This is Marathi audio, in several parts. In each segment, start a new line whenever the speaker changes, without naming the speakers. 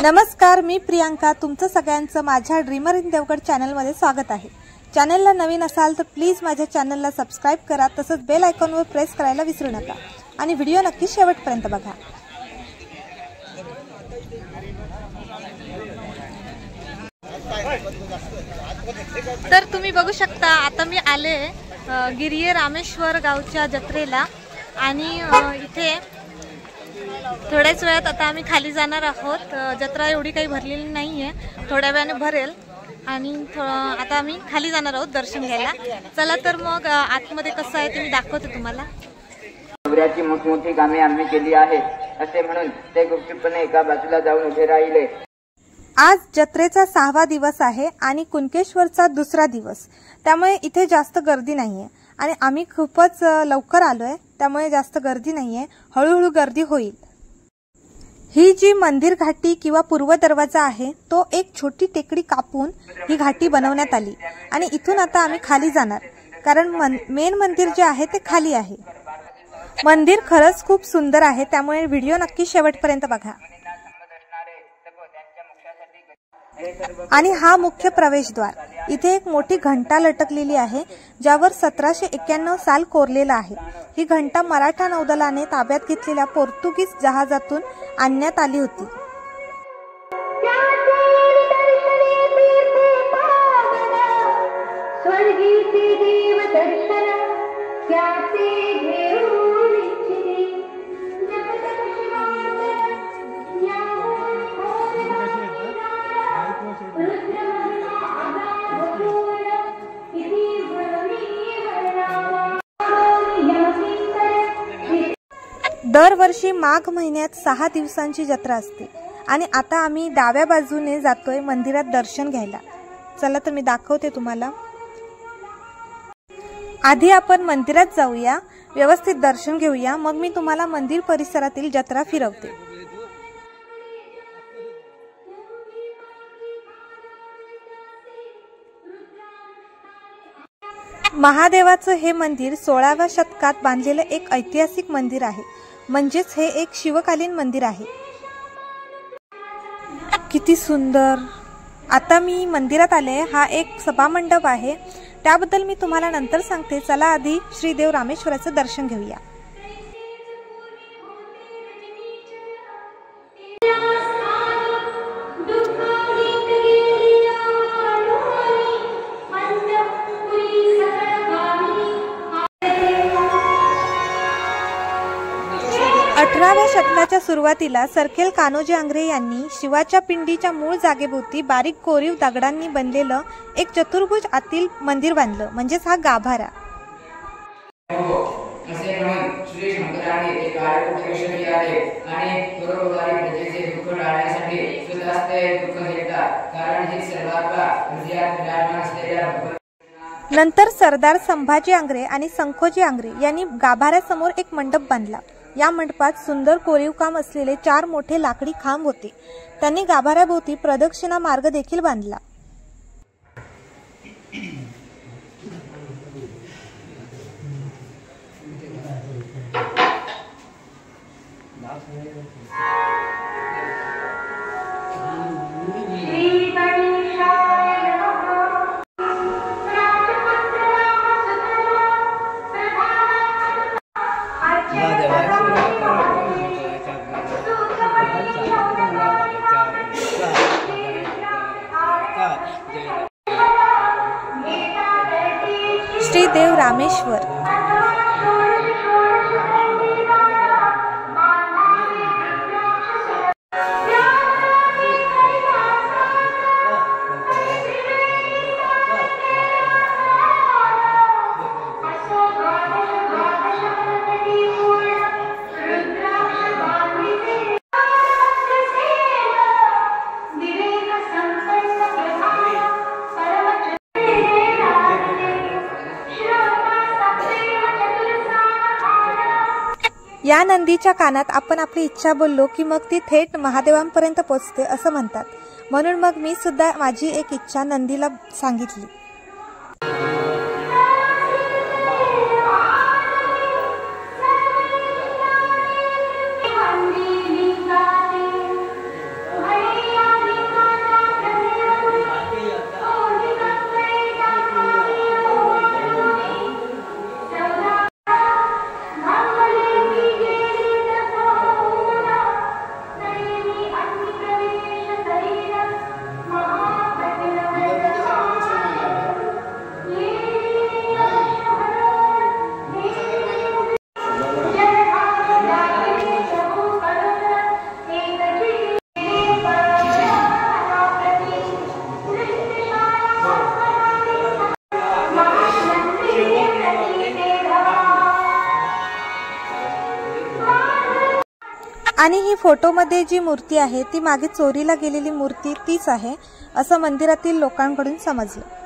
नमस्कार, मी प्रियांका. तुमचं सगळ्यांचं माझ्या ड्रीमर इन देवगड चॅनलमध्ये स्वागत आहे. चॅनलला नवीन असाल तर प्लीज माझ्या चॅनलला सबस्क्राइब करा, तसंच बेल आयकॉनवर प्रेस करायला विसरू नका आणि व्हिडिओ नक्की शेवटपर्यंत बघा. तर तुम्ही बघू शकता, आता मी आले गिरिये रामेश्वर गावच्या जत्रेला आणि इथे थोड्याच वेळात आता आम्ही खाली जाणार आहोत. जत्रा एवढी काही भरलेली नाहीये, थोड्या वेळाने भरेल आणि आता आम्ही खाली जाणार आहोत दर्शन घ्यायला. चला तर मग आतमध्ये कसं आहे ते मी दाखवते तुम्हाला.
नवऱ्याची मोठमोठी कामे आम्ही केली आहेत असे म्हणून ते गुपचूपपणे एका बाजूला जाऊन उभे राहिले.
आज जत्रेचा 6वा दिवस आहे आणि कुणकेश्वरचा दुसरा दिवस, त्यामुळे इथे जास्त गर्दी नाहीये आणि आम्ही खूपच लवकर आलोय, त्यामुळे जास्त गर्दी नाहीये. हळूहळू गर्दी होईल. ही जी मंदिर घाटी किंवा पूर्व दरवाजा आहे तो एक छोटी टेकडी कापून ही घाटी बनवण्यात आली आणि इथून आता आम्ही खाली जाणार, कारण मेन मंदिर जे आहे ते खाली आहे. मंदिर खरंच खूप सुंदर आहे, त्यामुळे व्हिडिओ नक्की शेवटपर्यंत बघा. आणि हा मुख्य प्रवेशद्वार. इथे एक मोठी घंटा लटकलेली आहे ज्यावर 1791 साल कोरलेला आहे. ही घंटा मराठा नौदलाने ताब्यात घेतलेल्या पोर्तुगीज जहाजातून आणण्यात आली होती. दरवर्षी माघ महिन्यात 6 दिवसांची जत्रा असते आणि आता आम्ही डाव्या बाजूने जातोय मंदिरात दर्शन घ्यायला. चला तर मी दाखवते तुम्हाला. आधी आपण मंदिरात जाऊया, व्यवस्थित दर्शन घेऊया, मग मी तुम्हाला मंदिर परिसरातील जत्रा फिरवते. महादेवाचं हे मंदिर 16व्या शतकात बांधलेलं एक ऐतिहासिक मंदिर आहे, म्हणजेच हे एक शिवकालीन मंदिर आहे. किती सुंदर. आता मी मंदिरात आले. हा एक सभामंडप आहे, त्याबद्दल मी तुम्हाला नंतर सांगते. चला आधी श्री देव रामेश्वराचं दर्शन घेऊया. अठराव्या शतकाच्या सुरुवातीला सरखेल कान्होजी आंग्रे यांनी शिवाच्या पिंडीच्या मूळ जागेभोवती बारीक कोरीव दगडांनी बनलेलं एक चतुर्भुज आतील मंदिर बांधलं, म्हणजेच हा गाभारा. नंतर सरदार संभाजी आंग्रे आणि संखोजी आंग्रे यांनी गाभाऱ्यासमोर एक मंडप बांधला. या मंडपात सुंदर कोरीव काम असलेले 4 मोठे लाकडी खांब होते. त्यांनी गाभाऱ्याभोवती प्रदक्षिणा मार्ग देखील बांधला. श्री देव रामेश्वर. या नंदीच्या कानात आपण आपली इच्छा बोललो की मग ती थेट महादेवांपर्यंत पोहोचते असं म्हणतात. म्हणून मग मी सुद्धा माझी एक इच्छा नंदीला सांगितली. आणि ही फोटोमध्ये जी मूर्ती आहे ती मागे चोरीला गेलेली मूर्ती तीच आहे असं मंदिरातील लोकांकडून समजलं.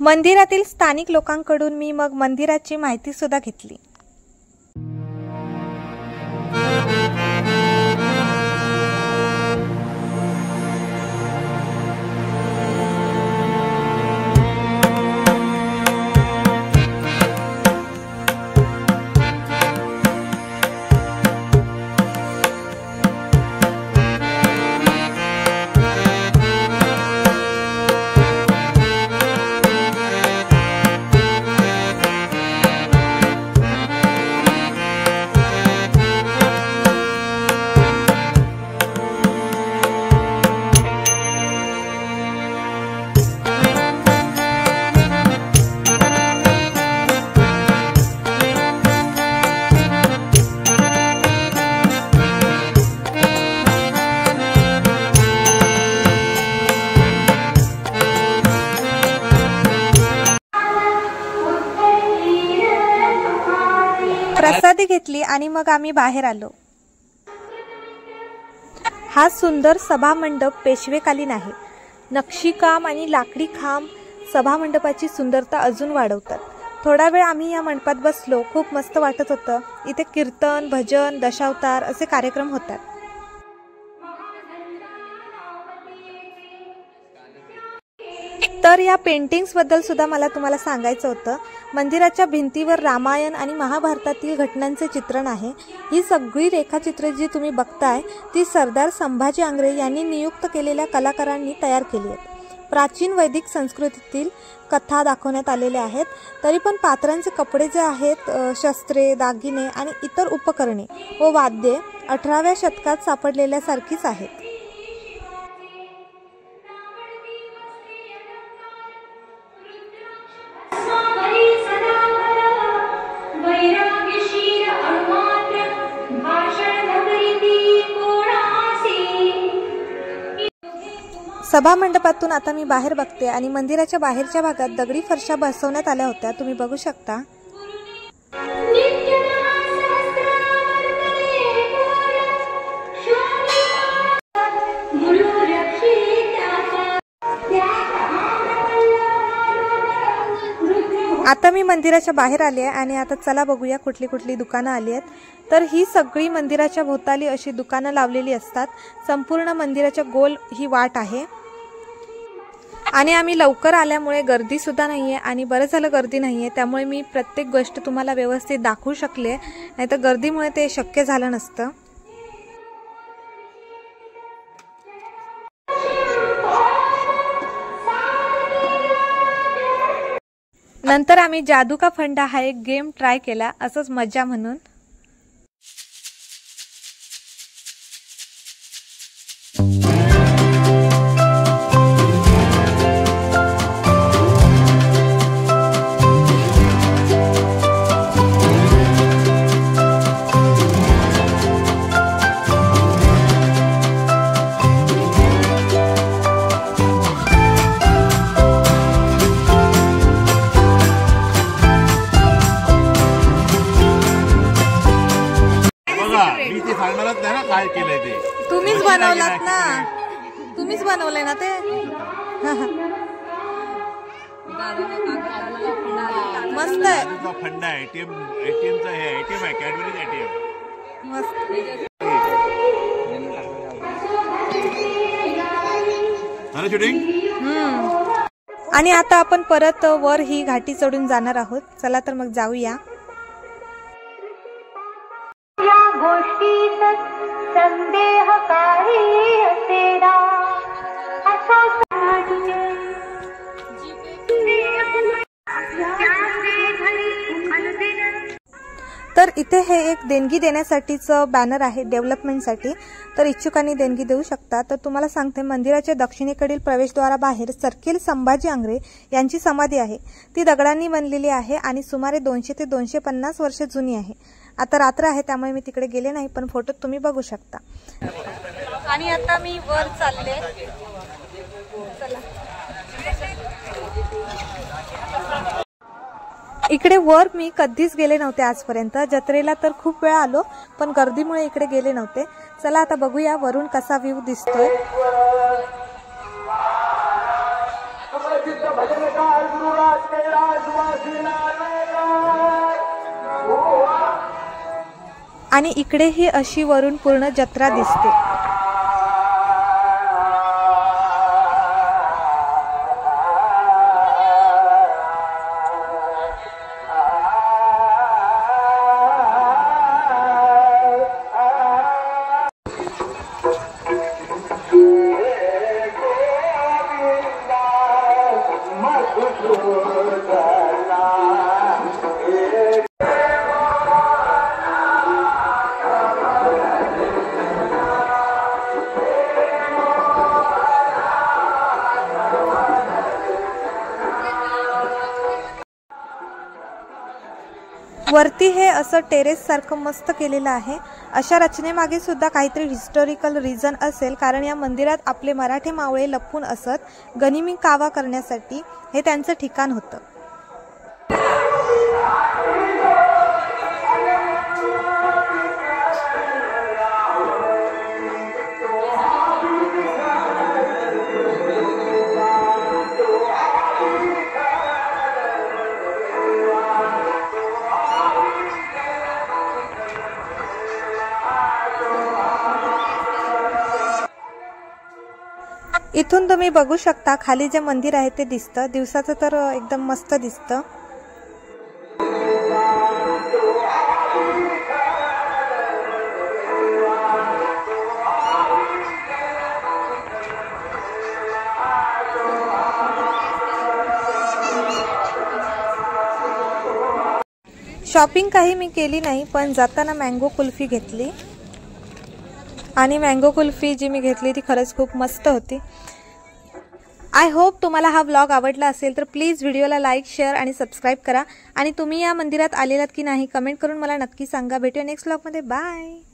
मंदिरातील स्थानिक लोकांकडून मी मग मंदिराची माहिती सुद्धा घेतली. प्रसादी घेतली आणि मग आम्ही बाहेर आलो. हा सुंदर सभा मंडप पेशवेकालीन आहे. नक्षीकाम आणि लाकडी खांब सभा मंडपाची सुंदरता अजून वाढवतात. थोडा वेळ आम्ही या मंडपात बसलो. खूप मस्त वाटत होतं. इथे कीर्तन, भजन, दशावतार असे कार्यक्रम होतात. तर या पेंटिंग्स बद्दल सुद्धा मला तुम्हाला सांगायचं होतं. मंदिराच्या भिंतीवर रामायण आणि महाभारतातील घटनांचे चित्रण आहे. ही सगळी रेखाचित्रे जी तुम्ही बघताय ती सरदार संभाजी आंग्रे यांनी नियुक्त केलेल्या कलाकारांनी तयार केली आहेत. प्राचीन वैदिक संस्कृतीतील कथा दाखवण्यात आलेल्या आहेत. तरी पण पात्रांचे कपडे जे आहेत, शस्त्रे, दागिने आणि इतर उपकरणे व वाद्ये 18व्या शतकात सापडलेल्यासारखीच आहेत. सभा मंडपातून आता मी बाहेर बघते आणि मंदिराच्या बाहेरच्या भागात दगडी फरशा बसवण्यात आल्या होत्या. तुम्ही बघू शकता. आता मी मंदिराच्या बाहेर आली आहे आणि आता चला बघूया कुठली कुठली दुकानं आली आहेत. तर ही सगळी मंदिराच्या भोवताली अशी दुकानं लावलेली असतात. संपूर्ण मंदिराच्या गोल ही वाट आहे आणि आम्ही लवकर आल्यामुळे गर्दी सुद्धा नाहीये आणि बरं झालं गर्दी नाहीये. त्यामुळे मी प्रत्येक गोष्ट तुम्हाला व्यवस्थित दाखवू शकले, नाहीतर गर्दीमुळे ते शक्य झालं नसतं. नंतर आम्ही जादू का फंडा हा एक गेम ट्राय केला, असंच मजा म्हणून. तुम्हीच बनवलात ना, तुम्हीच बनवलंय ना ते. मस्त आहे.
फंडा एटीएमचा आहे, एटीएम आहे, कॅडबरीज एटीएम.
मस्त
शूटिंग.
आणि आता आपण परत वर ही घाटी चढून जाणार आहोत. चला तर मग जाऊया. तर तर इथे हे एक देणगी देण्यासाठीचं बॅनर आहे डेव्हलपमेंटसाठी, तर इच्छुकांनी देणगी देऊ शकता। तर तुम्हाला सांगते, मंदिराच्या दक्षिणेकडील प्रवेशद्वाराबाहेर सर्किल संभाजी आंग्रे यांची समाधी आहे। ती दगडांनी बनलेली आहे आणि सुमारे 200 ते 250 वर्ष जुनी आहे। आता रात्र आहे त्यामुळे मी तिकडे गेले नाही, पण फोटोत तुम्ही बघू शकता। आणि आता मी वर चालले, चला। इकडे वर मी कधीच गेले नव्हते आजपर्यंत, जत्रेला तर खूप वेळा आलो पण गर्दीमुळे इकडे गेले नव्हते। चला आता बघूया वरून कसा व्ह्यू दिसतोय। आणि इकडे ही अशी वरून पूर्ण जत्रा दिसते। वरती हे असं टेरेस सारखं मस्त केलेलं आहे। अशा रचनेमागे सुद्धा काहीतरी हिस्टॉरिकल रिझन असेल, कारण या मंदिरात आपले मराठी मावळे लपून असत। गनिमी कावा करण्यासाठी हे त्यांचं ठिकाण होतं। इथून तुम्ही बघू शकता खाली जे मंदिर आहे ते दिसतं। दिवसाचं तर एकदम मस्त दिसतं। शॉपिंग काही मी केली नाही, पण जाताना मँगो कुल्फी घेतली आणि मँगो कुल्फी जी मी घेतली ती खरंच खूप मस्त होती। आय होप तुम्हाला हा व्लॉग आवडला असेल, तर प्लीज व्हिडिओला लाईक, शेअर आणि सबस्क्राईब करा। आणि तुम्ही या मंदिरात आलेलात की नाही कमेंट करून मला नक्की सांगा। भेटूया नेक्स्ट व्लॉगमध्ये, बाय।